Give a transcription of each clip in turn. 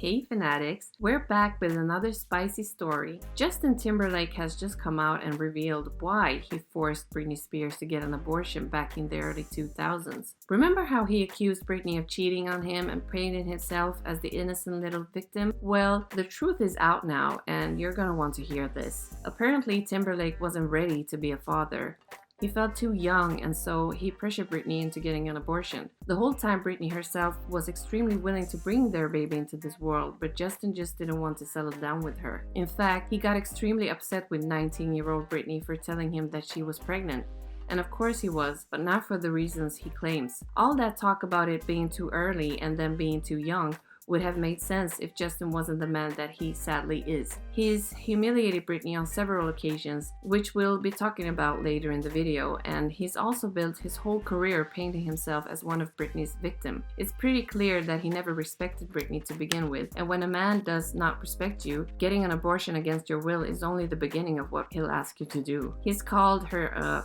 Hey Fanatics, we're back with another spicy story. Justin Timberlake has just come out and revealed why he forced Britney Spears to get an abortion back in the early 2000s. Remember how he accused Britney of cheating on him and painted himself as the innocent little victim? Well, the truth is out now and you're gonna want to hear this. Apparently, Timberlake wasn't ready to be a father. He felt too young, and so he pressured Britney into getting an abortion. The whole time, Britney herself was extremely willing to bring their baby into this world, but Justin just didn't want to settle down with her. In fact, he got extremely upset with 19-year-old Britney for telling him that she was pregnant. And of course he was, but not for the reasons he claims. All that talk about it being too early and them being too young would have made sense if Justin wasn't the man that he sadly is. He's humiliated Britney on several occasions, which we'll be talking about later in the video, and he's also built his whole career painting himself as one of Britney's victims. It's pretty clear that he never respected Britney to begin with, and when a man does not respect you, getting an abortion against your will is only the beginning of what he'll ask you to do. He's called her a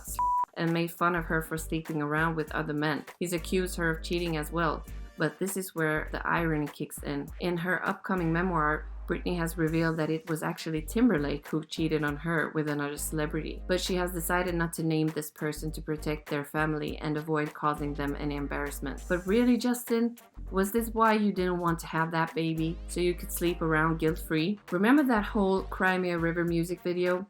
and made fun of her for sleeping around with other men. He's accused her of cheating as well. But this is where the irony kicks in. In her upcoming memoir, Britney has revealed that it was actually Timberlake who cheated on her with another celebrity. But she has decided not to name this person to protect their family and avoid causing them any embarrassment. But really, Justin? Was this why you didn't want to have that baby? So you could sleep around guilt-free? Remember that whole Cry Me a River music video?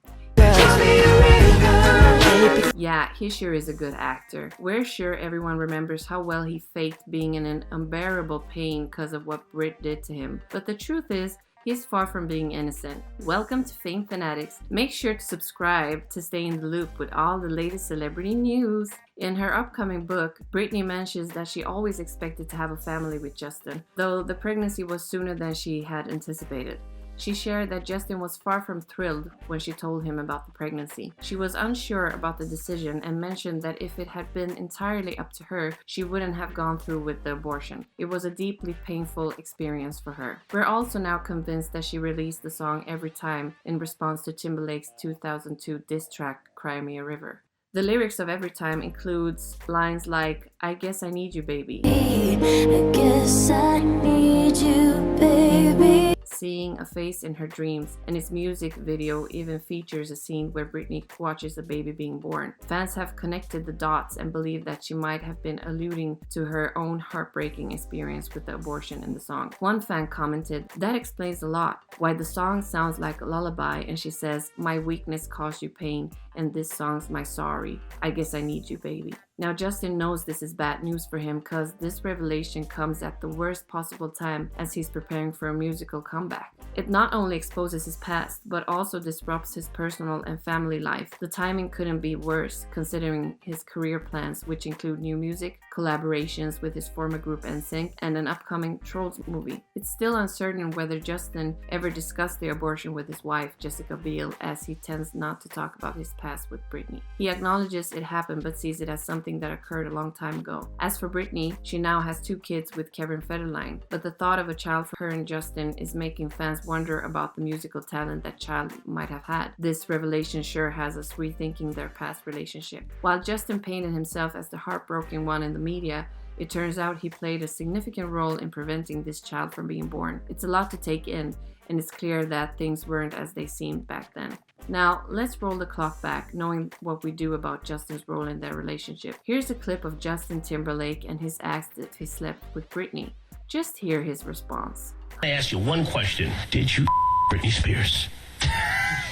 Yeah, he sure is a good actor. We're sure everyone remembers how well he faked being in an unbearable pain because of what Brit did to him. But the truth is, he's far from being innocent. Welcome to FameFanatics. Make sure to subscribe to stay in the loop with all the latest celebrity news. In her upcoming book, Britney mentions that she always expected to have a family with Justin, though the pregnancy was sooner than she had anticipated. She shared that Justin was far from thrilled when she told him about the pregnancy. She was unsure about the decision and mentioned that if it had been entirely up to her, she wouldn't have gone through with the abortion. It was a deeply painful experience for her. We're also now convinced that she released the song Every Time in response to Timberlake's 2002 diss track, Cry Me a River. The lyrics of Every Time includes lines like, I guess I need you, baby. I guess I need you, baby. Seeing a face in her dreams, and its music video even features a scene where Britney watches a baby being born. Fans have connected the dots and believe that she might have been alluding to her own heartbreaking experience with the abortion in the song. One fan commented, that explains a lot, why the song sounds like a lullaby, and she says, my weakness caused you pain, and this song's my sorry. I guess I need you, baby. Now Justin knows this is bad news for him because this revelation comes at the worst possible time as he's preparing for a musical comeback. It not only exposes his past, but also disrupts his personal and family life. The timing couldn't be worse considering his career plans, which include new music, collaborations with his former group NSYNC, and an upcoming Trolls movie. It's still uncertain whether Justin ever discussed the abortion with his wife, Jessica Biel, as he tends not to talk about his past with Britney. He acknowledges it happened but sees it as something that occurred a long time ago. As for Britney, she now has 2 kids with Kevin Federline, but the thought of a child for her and Justin is making fans wonder about the musical talent that child might have had. This revelation sure has us rethinking their past relationship. While Justin painted himself as the heartbroken one in the media, it turns out he played a significant role in preventing this child from being born. It's a lot to take in, and it's clear that things weren't as they seemed back then. Now, let's roll the clock back, knowing what we do about Justin's role in their relationship. Here's a clip of Justin Timberlake and his ask if he slept with Britney. Just hear his response. I ask you one question. Did you Britney Spears?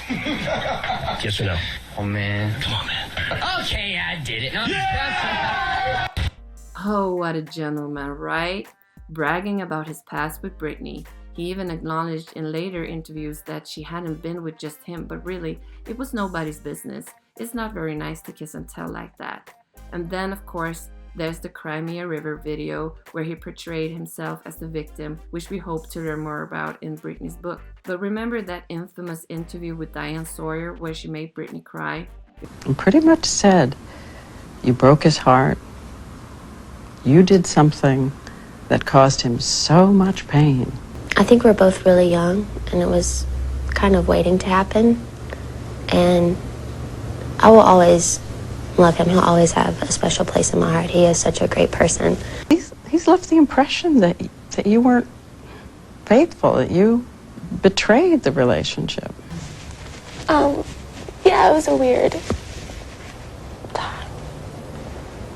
Yes or no? Oh, man. Come on, man. Okay, I did it. No, Oh, what a gentleman, right? Bragging about his past with Britney. He even acknowledged in later interviews that she hadn't been with just him, but really, it was nobody's business. It's not very nice to kiss and tell like that. And then, of course, there's the Cry Me a River video where he portrayed himself as the victim, which we hope to learn more about in Britney's book. But remember that infamous interview with Diane Sawyer where she made Britney cry? And pretty much said, you broke his heart. You did something that caused him so much pain. I think we're both really young, and it was kind of waiting to happen. And I will always love him. He'll always have a special place in my heart. He is such a great person. He's left the impression that you weren't, faithful. You betrayed the relationship. Yeah, it was a weird time.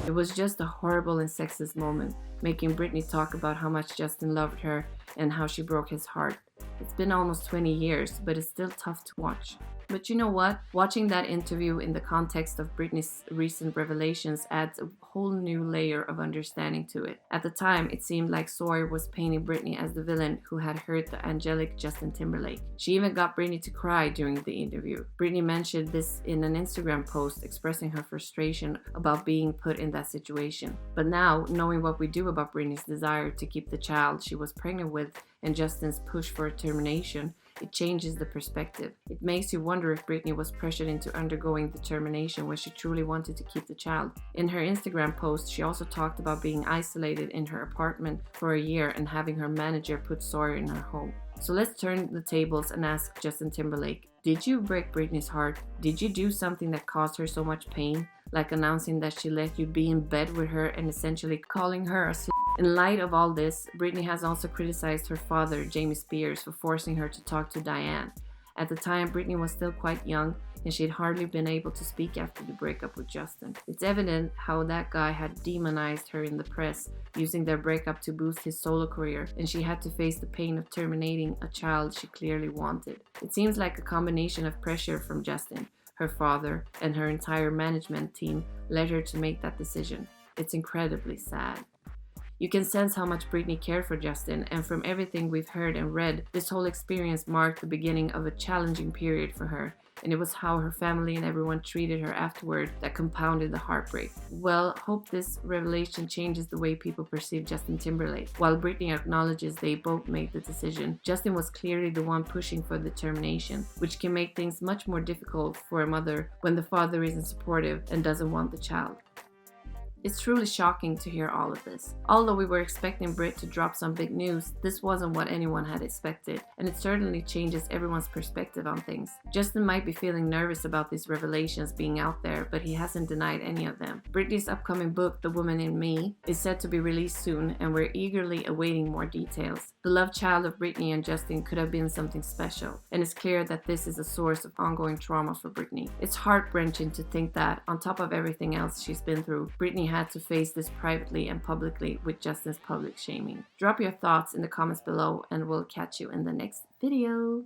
It was just a horrible and sexist moment, making Britney talk about how much Justin loved her and how she broke his heart. It's been almost 20 years, but it's still tough to watch. But you know what? Watching that interview in the context of Britney's recent revelations adds a whole new layer of understanding to it. At the time, it seemed like Sawyer was painting Britney as the villain who had hurt the angelic Justin Timberlake. She even got Britney to cry during the interview. Britney mentioned this in an Instagram post expressing her frustration about being put in that situation. But now, knowing what we do about Britney's desire to keep the child she was pregnant with and Justin's push for a termination, it changes the perspective. It makes you wonder if Britney was pressured into undergoing the termination when she truly wanted to keep the child. In her Instagram post, she also talked about being isolated in her apartment for a year and having her manager put Sawyer in her home. So let's turn the tables and ask Justin Timberlake, did you break Britney's heart? Did you do something that caused her so much pain? Like announcing that she let you be in bed with her and essentially calling her a slut? In light of all this, Britney has also criticized her father, Britney Spears, for forcing her to talk to Diane. At the time, Britney was still quite young and she had hardly been able to speak after the breakup with Justin. It's evident how that guy had demonized her in the press, using their breakup to boost his solo career, and she had to face the pain of terminating a child she clearly wanted. It seems like a combination of pressure from Justin, her father, and her entire management team led her to make that decision. It's incredibly sad. You can sense how much Britney cared for Justin, and from everything we've heard and read, this whole experience marked the beginning of a challenging period for her, and it was how her family and everyone treated her afterward that compounded the heartbreak. Well, hope this revelation changes the way people perceive Justin Timberlake. While Britney acknowledges they both made the decision, Justin was clearly the one pushing for the termination, which can make things much more difficult for a mother when the father isn't supportive and doesn't want the child. It's truly shocking to hear all of this. Although we were expecting Brit to drop some big news, this wasn't what anyone had expected, and it certainly changes everyone's perspective on things. Justin might be feeling nervous about these revelations being out there, but he hasn't denied any of them. Britney's upcoming book, The Woman in Me, is set to be released soon, and we're eagerly awaiting more details. The love child of Britney and Justin could have been something special, and it's clear that this is a source of ongoing trauma for Britney. It's heart-wrenching to think that, on top of everything else she's been through, Britney had to face this privately and publicly with Justin's public shaming. Drop your thoughts in the comments below and we'll catch you in the next video.